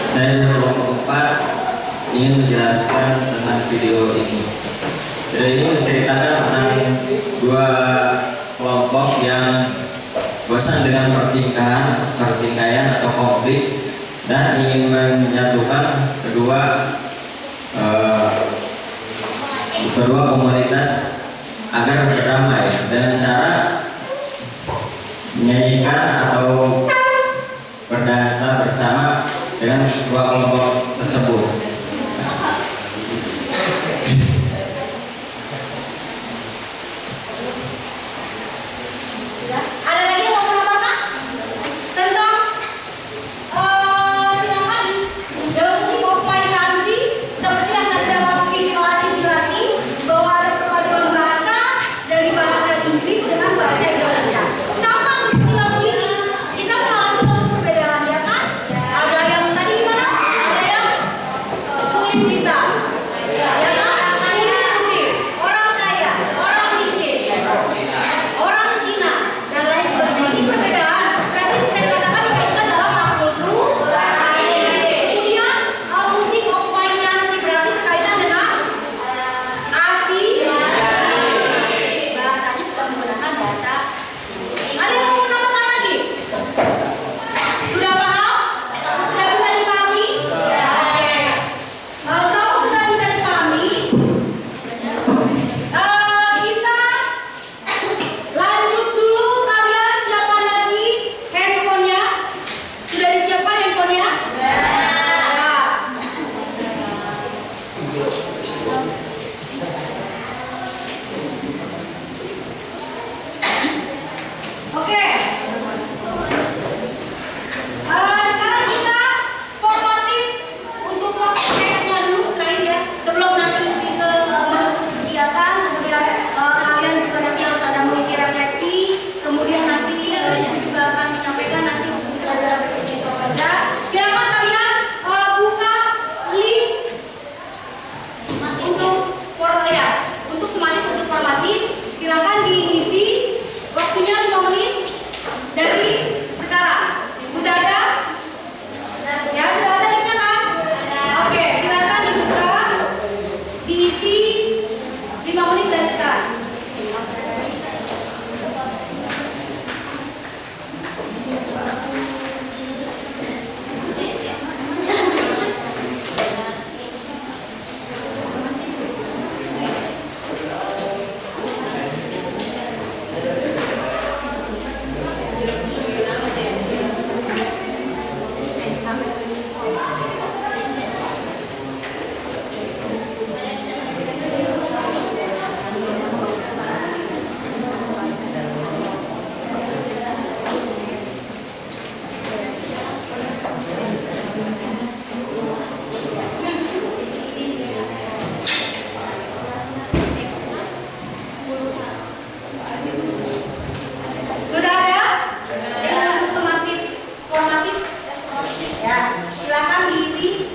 G: Saya dari kelompok 4 ingin menjelaskan tentang video ini. Video ini menceritakan tentang dua kelompok yang bosan dengan pertikaian atau konflik dan ingin menyatukan kedua komunitas agar berdamai dengan cara menyanyikan atau berdansa bersama dengan dua kelompok tersebut.
A: Ada lagi yang mau menambahkan tentang silakan dalam musik offline nanti seperti yang ada dalam video dilatih bahwa ada perpaduan bahasa dari bahasa Inggris dengan bahasa Indonesia. Sama seperti lagu ini kita mengalami suatu perbedaan ya kan? Ada yang tadi gimana? Ada yang kulit hitam, ya kan? Kulit putih, orang kaya, orang miskin, orang Cina dan lain sebagainya. Ini perbedaan berarti bisa dikatakan dikaitkan dalam akulturasi. Kemudian musik offline nanti berarti berkaitan dengan Asia. Bahasanya sudah menggunakan bahasa. Ada yang mau menambahkan lagi? Sudah paham? Sudah bisa dipahami? Oke. Kalau sudah bisa dipahami, kita lanjut dulu. Kalian siapkan lagi handphonenya. Sudah disiapkan handphonenya? Ya. Oke. Sekarang kita formatif untuk prosesnya dulu lain ya. Sebelum nanti ke menutup kegiatan, kemudian kalian juga nanti harus ada mengisi refleksi, kemudian nanti juga akan menyampaikan nanti untuk pelajaran berikutnya itu apa saja. Silakan kalian buka link untuk semangat untuk formatif. Silakan diisi waktunya 5 menit dari sekarang. Sudah ada? Ya, sudah ada linknya kan? Oke, silakan dibuka, diisi 5 menit dari sekarang. Sudah ada? Yang untuk formatif? Ya, silakan diisi.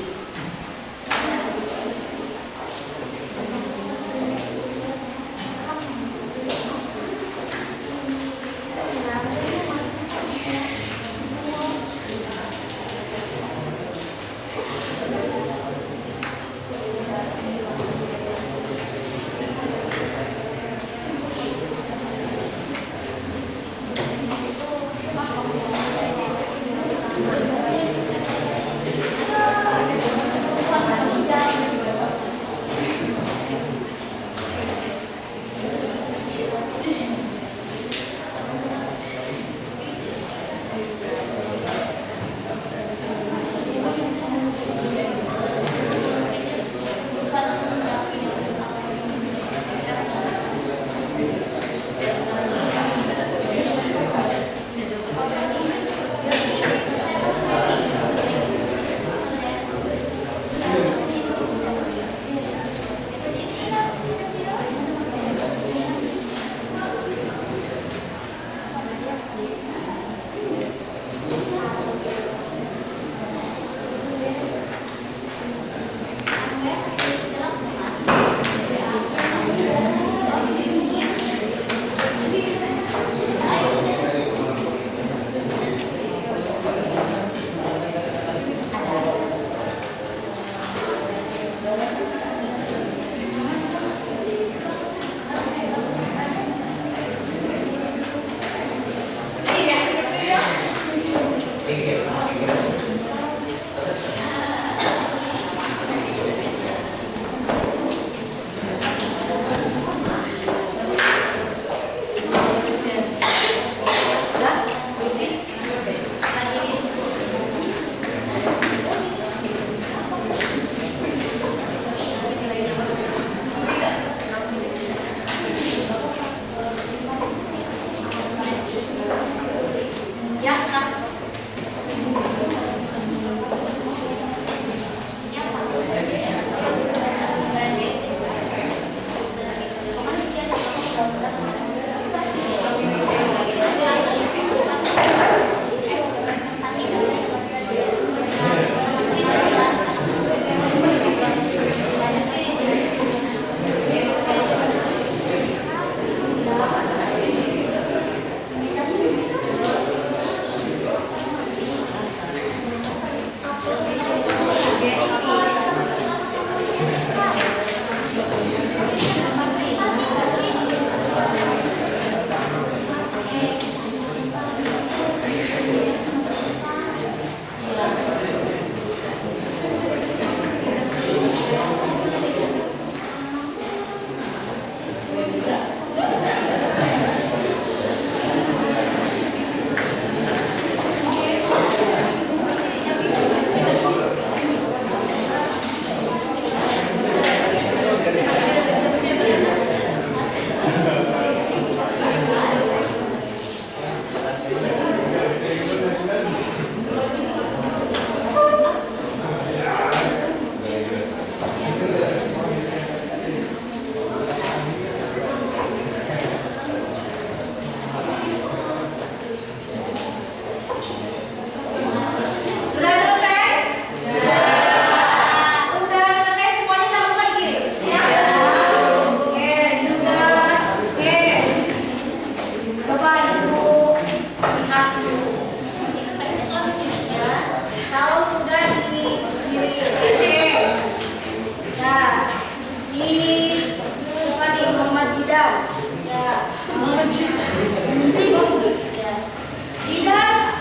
A: Bidan,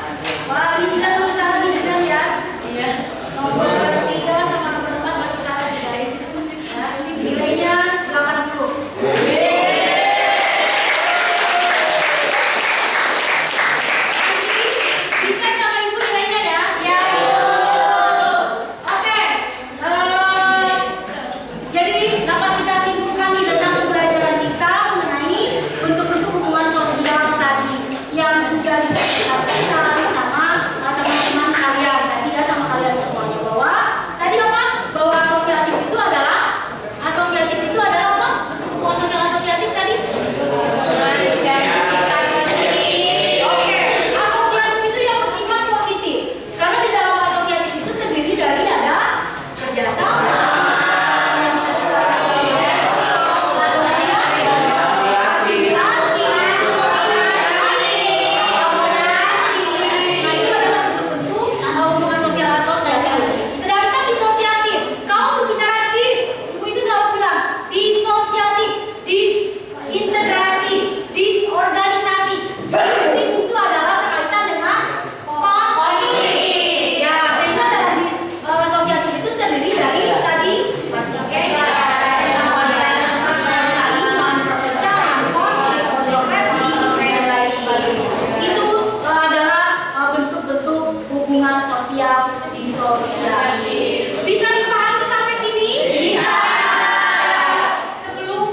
A: wah ini bidan nomor salah nih bidan ya. Iya. Nomor 3 sama nomor 4 masih salah nih guys. Ya, nilainya 80. Bisa sama ibu nilainya ya? Ya. Oke. Jadi dapat kita simpulkan nih tentang pembelajaran kita mengenai bentuk-bentuk hubungan sosial tadi yang sudah diperhatikan sama teman-teman kalian tadi ya, sama kalian semuanya, bahwa tadi apa? Bahwa asosiatif itu adalah apa? Bentuk hubungan sosial asosiatif tadi? Oke, asosiatif itu yang bersifat positif karena di dalam asosiatif itu terdiri dari ada kerjasama. Sedangkan disosiatif, kamu berbicara dis, ibu itu selalu bilang disosiatif, disintegrasi, disorganisasi. Dis itu adalah berkaitan dengan konflik. Ya, sehingga dalam disosiatif itu terdiri dari tadi berbagai saingan, perpecahan, konflik, kontroversi, dan lain sebagainya. Itu adalah bentuk-bentuk hubungan sosial disosiatif. Bisa dipahami sampai sini? Bisa. Sebelum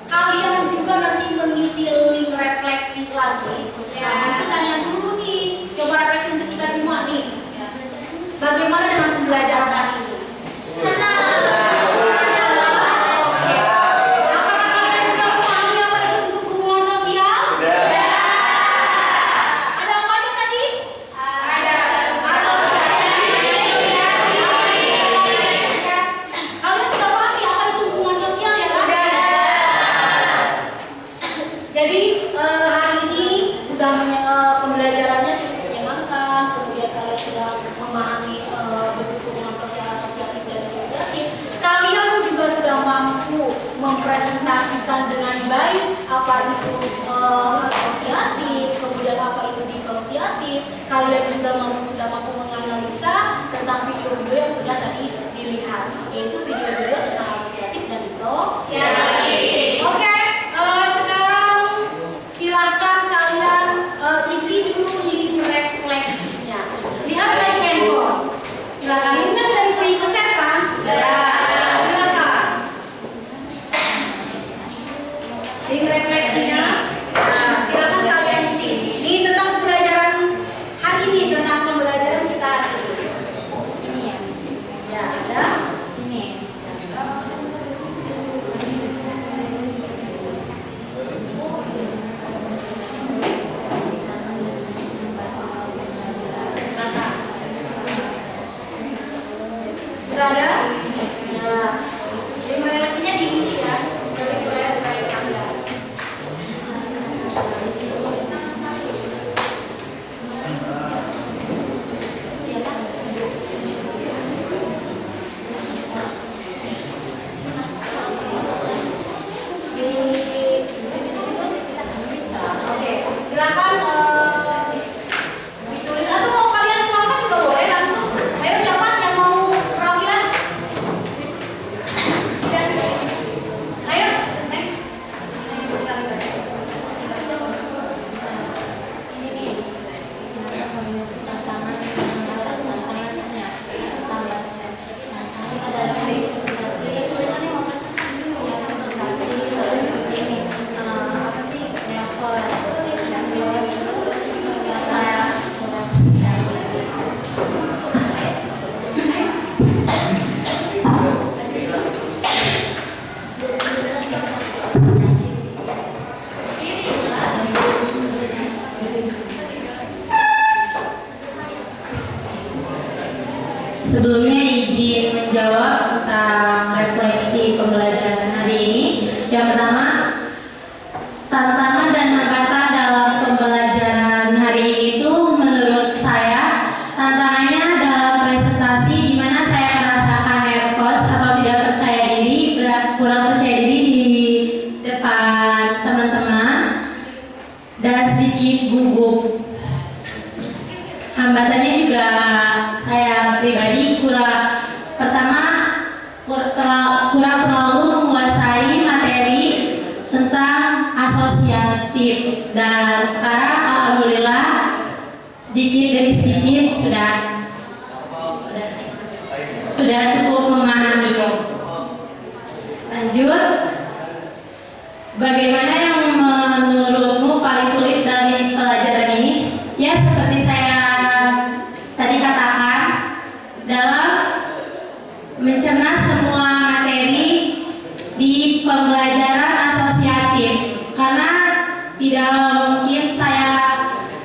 A: kalian juga nanti mengisi link refleksi lagi, itu tanya dulu nih, coba refleksi untuk kita semua nih. Bagaimana dengan pembelajaran hari ini? Apakah kalian sudah memahami apa itu bentuk hubungan sosial? Ada apa aja tadi? Kalian sudah pahami apa itu hubungan sosial ya kan? Jadi hari ini sudah pembelajarannya cukup menyenangkan, kemudian kalian sudah memahami bentuk hubungan sosial asosiatif dan disosiatif. Kalian juga sudah mampu mempresentasikan dengan baik apa itu asosiatif, kemudian apa itu disosiatif. Kalian juga sudah mampu menganalisa tentang video-video yang sudah tadi dilihat, yaitu video-video tentang asosiatif dan disosiatif. Oke, sekarang silakan kalian isi dulu link refleksinya. Lihat lagi handphone. Silakan, ini kan sudah dipunya keset kan? Ya. Silakan. Link refleksinya. Nah, silakan kalian isi. Ini tentang pembelajaran hari ini, tentang pembelajaran kita hari ini. Ini ya. Ya, ada. Ini. Sudah ada? Nah, link refleksinya diisi ya. Dari proyek-proyek kalian. Oke, silakan ditulis atau mau kalian tuangkan juga boleh langsung. Ayo siapa yang mau perwakilan? Ayo,
D: Sebelumnya izin menjawab tentang refleksi pembelajaran hari ini. Yang pertama, tantangan dan hambatan dalam pembelajaran hari ini itu menurut saya tantangannya dalam presentasi di mana saya merasakan nervous atau tidak percaya diri, kurang percaya diri di depan teman-teman. dan sedikit gugup. Hambatannya juga saya pribadi kurang terlalu menguasai materi tentang asosiatif, dan sekarang alhamdulillah sedikit demi sedikit sudah cukup memahami. Lanjut, bagaimana yang menurutmu paling sulit dari pelajaran ini? Ya, seperti saya tadi katakan, dalam mencerna semua materi di pembelajaran asosiatif, karena tidak mungkin saya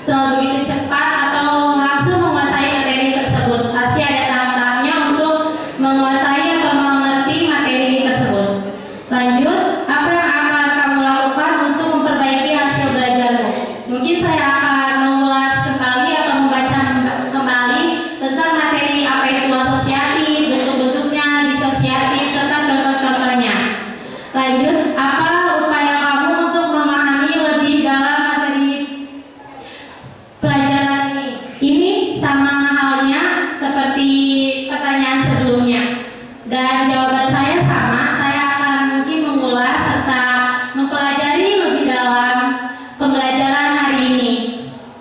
D: terlalu begitu cepat atau langsung menguasai materi tersebut. Pasti ada tahap-tahapnya untuk menguasai atau mengerti materi tersebut. Lanjut, apa yang akan kamu lakukan untuk memperbaiki hasil belajarmu? Mungkin saya akan mengulas kembali atau membaca kembali tentang materi apa itu asosiatif, bentuk-bentuknya disosiatif, serta contoh-contohnya. Lanjut, apa upaya kamu untuk memahami lebih dalam materi pelajaran ini? Ini sama halnya seperti pertanyaan sebelumnya, dan jawaban saya sama. Saya akan mungkin mengulas serta mempelajari lebih dalam pembelajaran hari ini.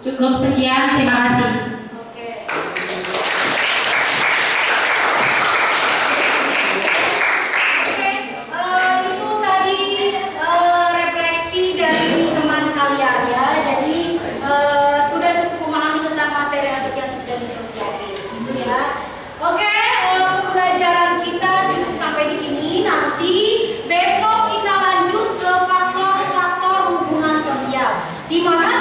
D: Cukup sekian, terima kasih.
A: Oke. Itu tadi refleksi dari teman kalian ya. Jadi sudah cukup memahami tentang materi asosiatif dan disosiatif, gitu ya. Oke, pembelajaran kita cukup sampai di sini. Nanti besok kita lanjut ke faktor-faktor hubungan sosial, di mana